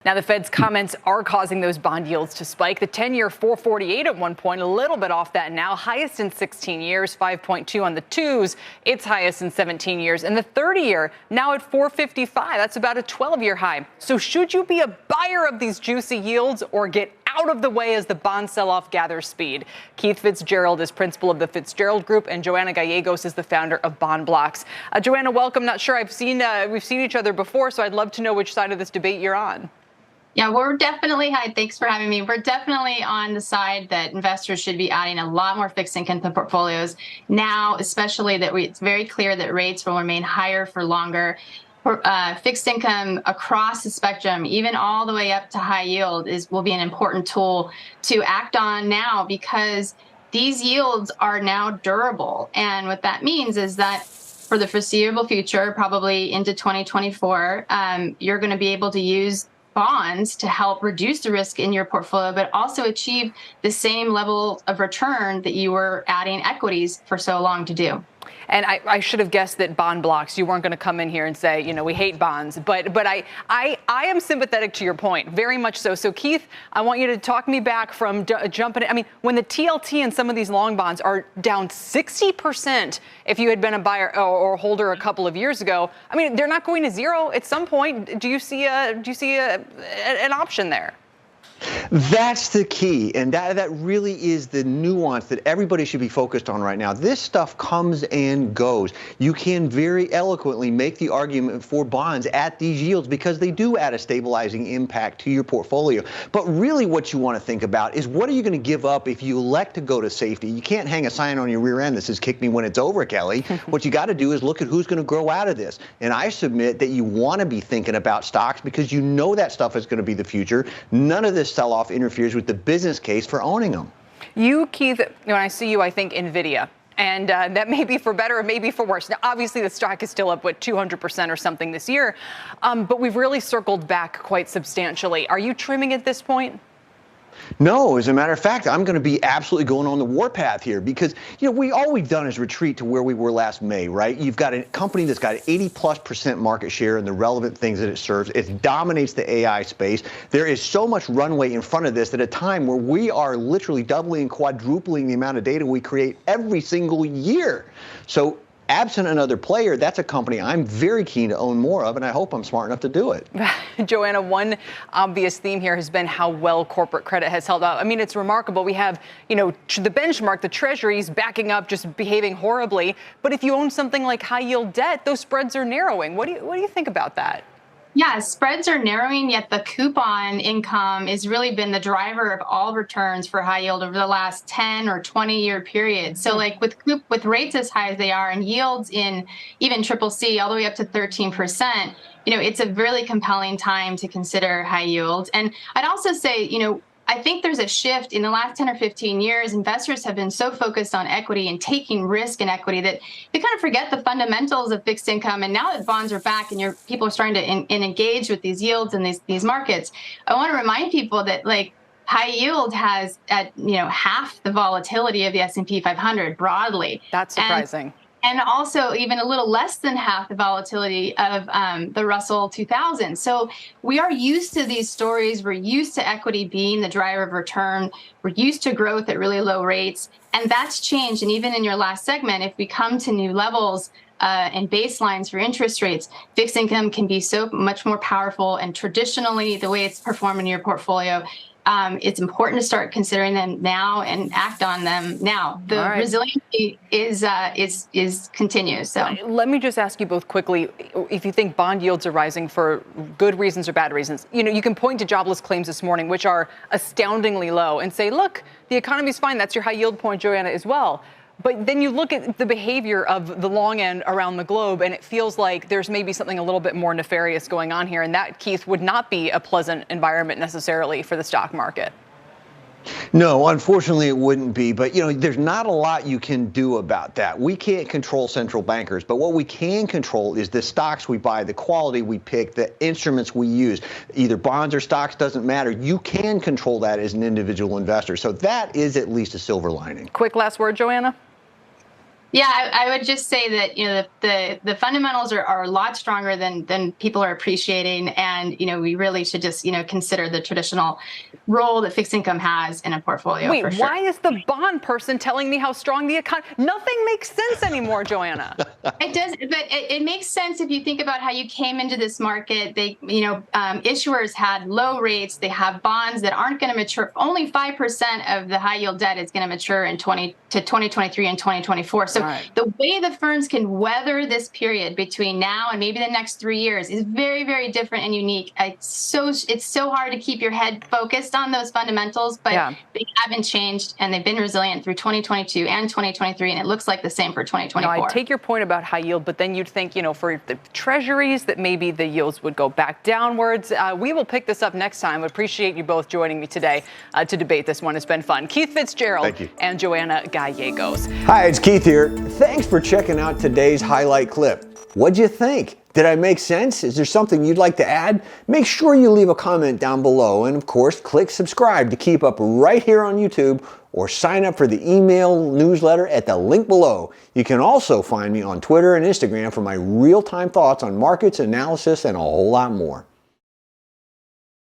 Now, the Fed's comments are causing those bond yields to spike. The 10-year 448 at one point, a little bit off that now, highest in 16 years, 5.2 on the twos, its highest in 17 years. And the 30-year now at 455. That's about a 12-year high. So should you be a buyer of these juicy yields or get out of the way as the bond sell-off gathers speed? Keith Fitz-Gerald is principal of the Fitz-Gerald Group, and Joanna Gallegos is the founder of Bond Blocks. Joanna, welcome. Not sure we've seen each other before, so I'd love to know which side of this debate you're on. Yeah, we're definitely, hi, thanks for having me. We're definitely on the side that investors should be adding a lot more fixed income to portfolios now, especially that it's very clear that rates will remain higher for longer. Fixed income across the spectrum, even all the way up to high yield, will be an important tool to act on now because these yields are now durable. And what that means is that for the foreseeable future, probably into 2024, you're going to be able to use bonds to help reduce the risk in your portfolio, but also achieve the same level of return that you were adding equities for so long to do. And I should have guessed that Bond Blocks, you weren't going to come in here and say, you know, we hate bonds. But I am sympathetic to your point, very much so. So, Keith, I want you to talk me back from jumping. I mean, when the TLT and some of these long bonds are down 60% if you had been a buyer or holder a couple of years ago, I mean, they're not going to zero at some point. Do you see an option there? That's the key, and that really is the nuance that everybody should be focused on right now. This stuff comes and goes. You can very eloquently make the argument for bonds at these yields because they do add a stabilizing impact to your portfolio. But really what you want to think about is what are you going to give up if you elect to go to safety? You can't hang a sign on your rear end that says kick me when it's over, Kelly. What you got to do is look at who's going to grow out of this. And I submit that you want to be thinking about stocks because you know that stuff is going to be the future. None of this sell-off interferes with the business case for owning them. You, Keith, when I see you, I think Nvidia. And that may be for better or maybe for worse. Now, obviously, the stock is still up, 200% or something this year. But we've really circled back quite substantially. Are you trimming at this point? No, as a matter of fact, I'm going to be absolutely going on the warpath here because, you know, all we've done is retreat to where we were last May, right? You've got a company that's got 80+% market share in the relevant things that it serves. It dominates the AI space. There is so much runway in front of this at a time where we are literally doubling and quadrupling the amount of data we create every single year. So absent another player, that's a company I'm very keen to own more of, and I hope I'm smart enough to do it. Joanna, one obvious theme here has been how well corporate credit has held up. I mean, it's remarkable. We have, you know, the benchmark, the treasuries backing up, just behaving horribly. But if you own something like high yield debt, those spreads are narrowing. What do you think about that? Yeah, spreads are narrowing, yet the coupon income has really been the driver of all returns for high yield over the last 10 or 20-year period. So like with rates as high as they are and yields in even CCC all the way up to 13%, you know, it's a really compelling time to consider high yield. And I'd also say, you know, I think there's a shift in the last 10 or 15 years. Investors have been so focused on equity and taking risk in equity that they kind of forget the fundamentals of fixed income. And now that bonds are back and people are starting to engage with these yields and these markets, I want to remind people that like high yield has half the volatility of the S&P 500 broadly. That's surprising. And also even a little less than half the volatility of the Russell 2000. So we are used to these stories. We're used to equity being the driver of return. We're used to growth at really low rates. And that's changed. And even in your last segment, if we come to new levels and baselines for interest rates, fixed income can be so much more powerful. And traditionally, the way it's performed in your portfolio, it's important to start considering them now and act on them now. The resiliency is continues. So let me just ask you both quickly, if you think bond yields are rising for good reasons or bad reasons. You know, you can point to jobless claims this morning, which are astoundingly low, and say, look, the economy's fine. That's your high yield point, Joanna, as well. But then you look at the behavior of the long end around the globe, and it feels like there's maybe something a little bit more nefarious going on here. And that, Keith, would not be a pleasant environment necessarily for the stock market. No, unfortunately, it wouldn't be. But, you know, there's not a lot you can do about that. We can't control central bankers. But what we can control is the stocks we buy, the quality we pick, the instruments we use. Either bonds or stocks, doesn't matter. You can control that as an individual investor. So that is at least a silver lining. Quick last word, Joanna. Yeah, I would just say that, the fundamentals are a lot stronger than people are appreciating, and we really should just consider the traditional role that fixed income has in a portfolio. Wait, for sure. why is the bond person telling me how strong the economy? Nothing makes sense anymore, Joanna. It does, but it makes sense if you think about how you came into this market. Issuers had low rates. They have bonds that aren't going to mature. Only 5% of the high yield debt is going to mature in 2023 and 2024. So the way the firms can weather this period between now and maybe the next 3 years is very, very different and unique. It's so hard to keep your head focused on those fundamentals, but they haven't changed, and they've been resilient through 2022 and 2023, and it looks like the same for 2024. No, I take your point about high yield, but then you'd think, for the treasuries that maybe the yields would go back downwards. We will pick this up next time. Appreciate you both joining me today to debate this one. It's been fun. Keith Fitz-Gerald and Joanna Gallegos. Hi, it's Keith here. Thanks for checking out today's highlight clip. What'd you think? Did I make sense? Is there something you'd like to add? Make sure you leave a comment down below, and of course, click subscribe to keep up right here on YouTube, or sign up for the email newsletter at the link below. You can also find me on Twitter and Instagram for my real-time thoughts on markets, analysis, and a whole lot more.